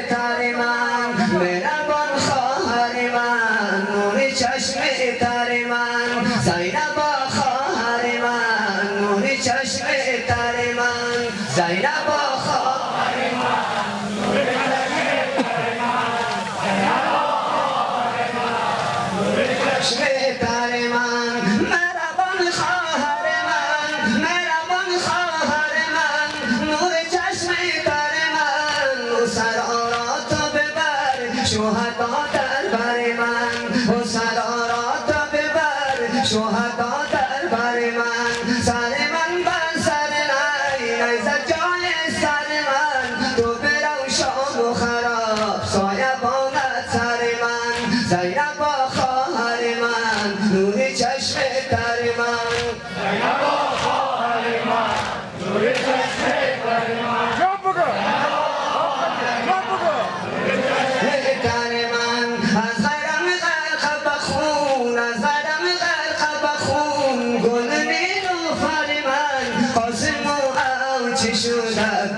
تر من مهربان خواهر من نور چشم تر من زینب خواهر من نور چشم تر من زینب خواهر من نور چشم تر من نور چشم تر من مهربان خواهر من مهربان خواهر من نور چشم تر من سرارات ببر شهدا در بر من سرارات ببر شهدا در بر من سر من بر سر نی زد جای سر من تو برو شام و خراب سایه باند سر من زینب خواهر من نور چشم تر من زینب خواهر من نور چشم تر من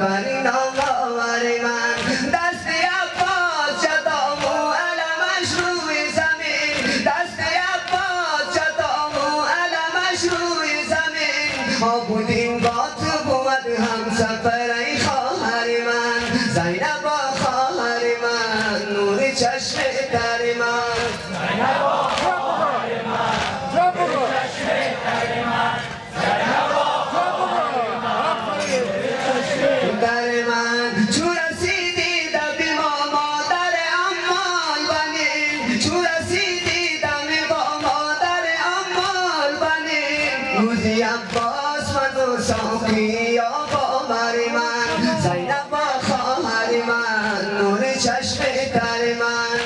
بری نام آور من دست عباس جدام و علمش روی زمین دست عباس جدام و علمش روی زمین ها بودیم با تو بود هم سفر ای خواهر من زینب خواهر من نور چشم تر من زینب خواهر من نور چشم تر من زینب در من چون رسیدی دمی با مادر امال بنیم چون رسیدی دمی با مادر امال بنیم روزی عباس من و ساقی یا باور من زینب خواهر من نور چشم تر من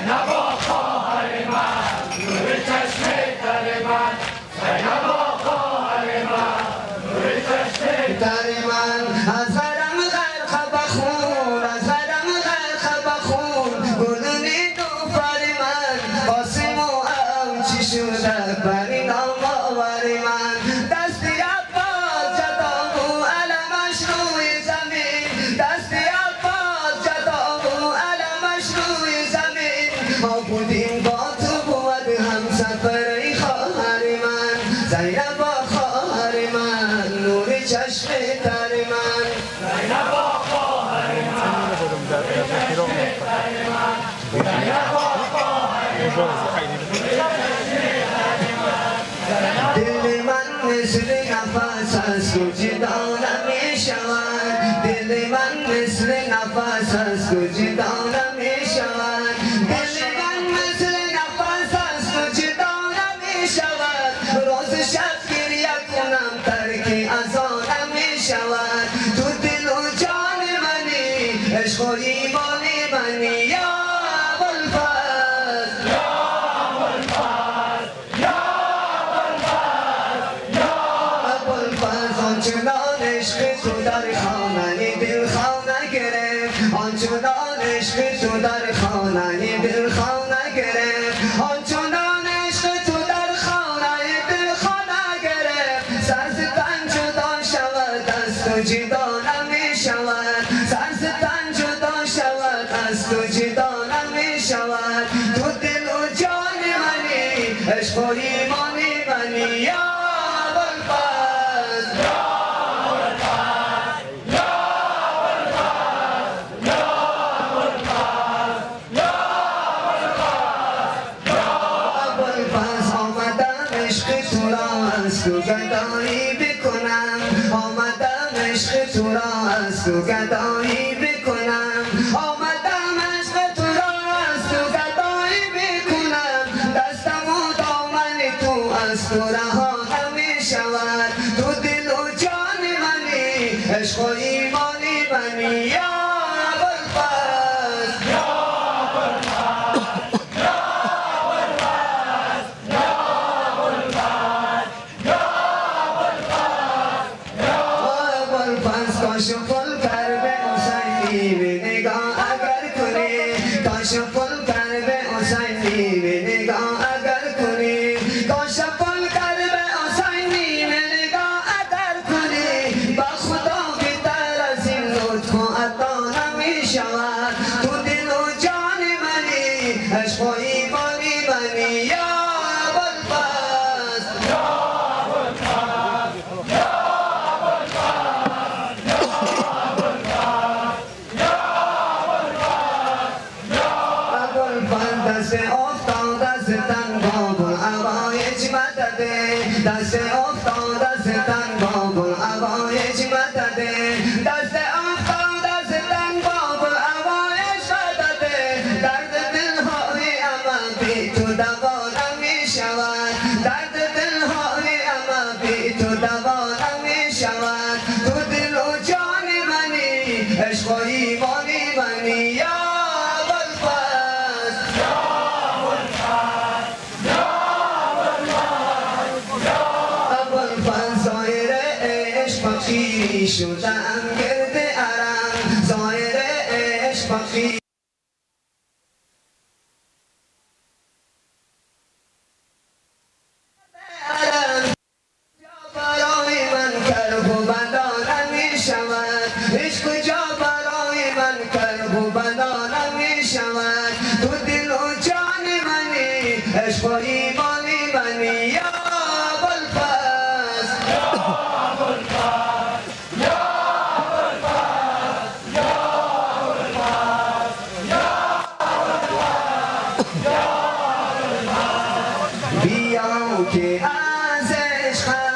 زینب خواهر من نور چشم تر من زینب خواهر من نور چشم تر من از غرم غرق بخون از غرم غرق بخون گلونی دوفر من قاسم و ام چی شده بری نام آور من دست عباس جدام و علمش روی زمین دست عباس جدام و علمش روی زمین ما بودیم با تو بود هم سفر ای خواهر من زینب خواهر من نور چشم تر من زینب خواهر من نور چشم تر من زینب خواهر دل من مثل نفس است و جدا نمی شود دل من مثل نفس است و جدا نمی شود دل من مثل نفس است و جدا نمی شود روز شب گریه کنم ترک از آن نمی شود تو دل و جان منی عشق و ایمان منی یا ابوالفضل آنچنان عشق تو در خانه دل خانه گرفت آنچنان عشق تو در خانه دل خانه گرفت آنچنان عشق تو در خانه دل خانه گرفت سرستن جدا شود از تو جدا نمی شود سرستن جدا شود از تو جدا نمی شود تو دل و جان منی عشق و ایمان منی یا تو گدایی بکنم آمدم عشق تو را از تو گدایی بکنم آمدم عشق تو را از تو گدایی بکنم دستم و دامن تو از تو رها نمی شود تو دل و جان منی عشق و ایمانی منی یا کاشفل کرب حسینی به نگاه اگر کنی کاشفل کرب حسینی به نگاه اگر کنی کاشفل کرب حسینی به نگاه اگر کنی با خدا بی‌تر از این لطف و عطا نمی شود شود تو دل و جان منی عشق و ایمانی منی یا ابوالفضل ابوالفضل دست افتاد دست تنگا بر عوایج مدده دست افتاد دست تنگا بر عوایج مدده دست افتاد دست تنگا بر عوایج مدده درد دلهای اما بی تو دوا نمی شود درد دلهای اما بی تو دوا نمی شود تو دل و جان منی عشق و ایمانی منی یا فقیری شدم گرد عرم ظاهر عشق فقیری برای من کرب و بلا نمی شود عشق کجا برای من کرب و بلا نمی شود تو دل و جان منی عشق و ایمانی منی یا بیا که از عشقت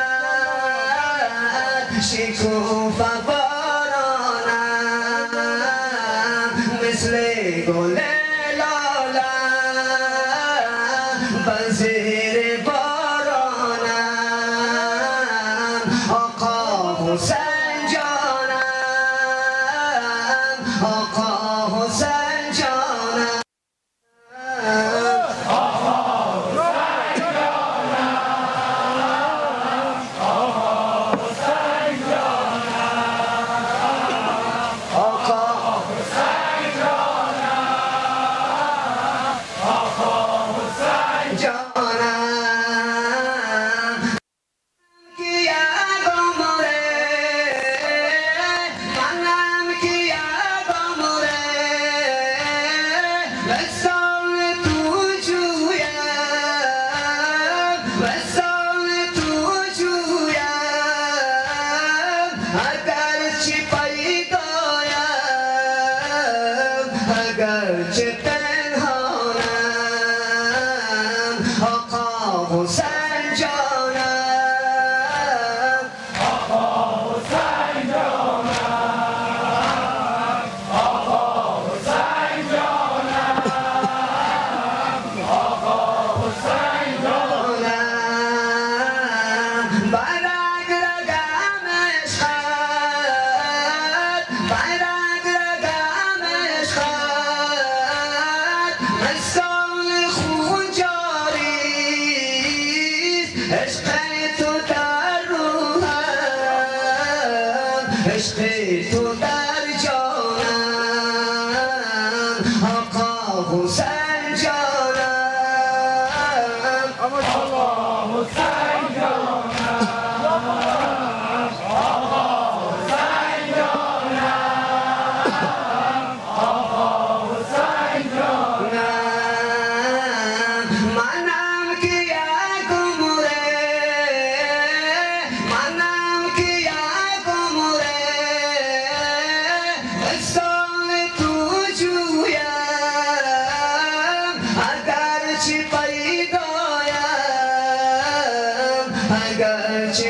شکوفه بارانم مثل گل لالم بر زیر بارانم آقا حسین جانم آقا حسین جانم اگرچه پنهانم آقا حسین جانم آقا حسین جانم آقا حسین جانم آقا حسین جانم برگ رگم عشقت برگ رگم عشقت مثال خون جاریست عشق تو در روحم عشق تو در جانم آقا حسین جانم آقا حسین جانم آقا حسین جانم آقا حسین جانم منم که یک عمره منم که یک عمره مثال تو جویم اگرچه پیدایم اگرچه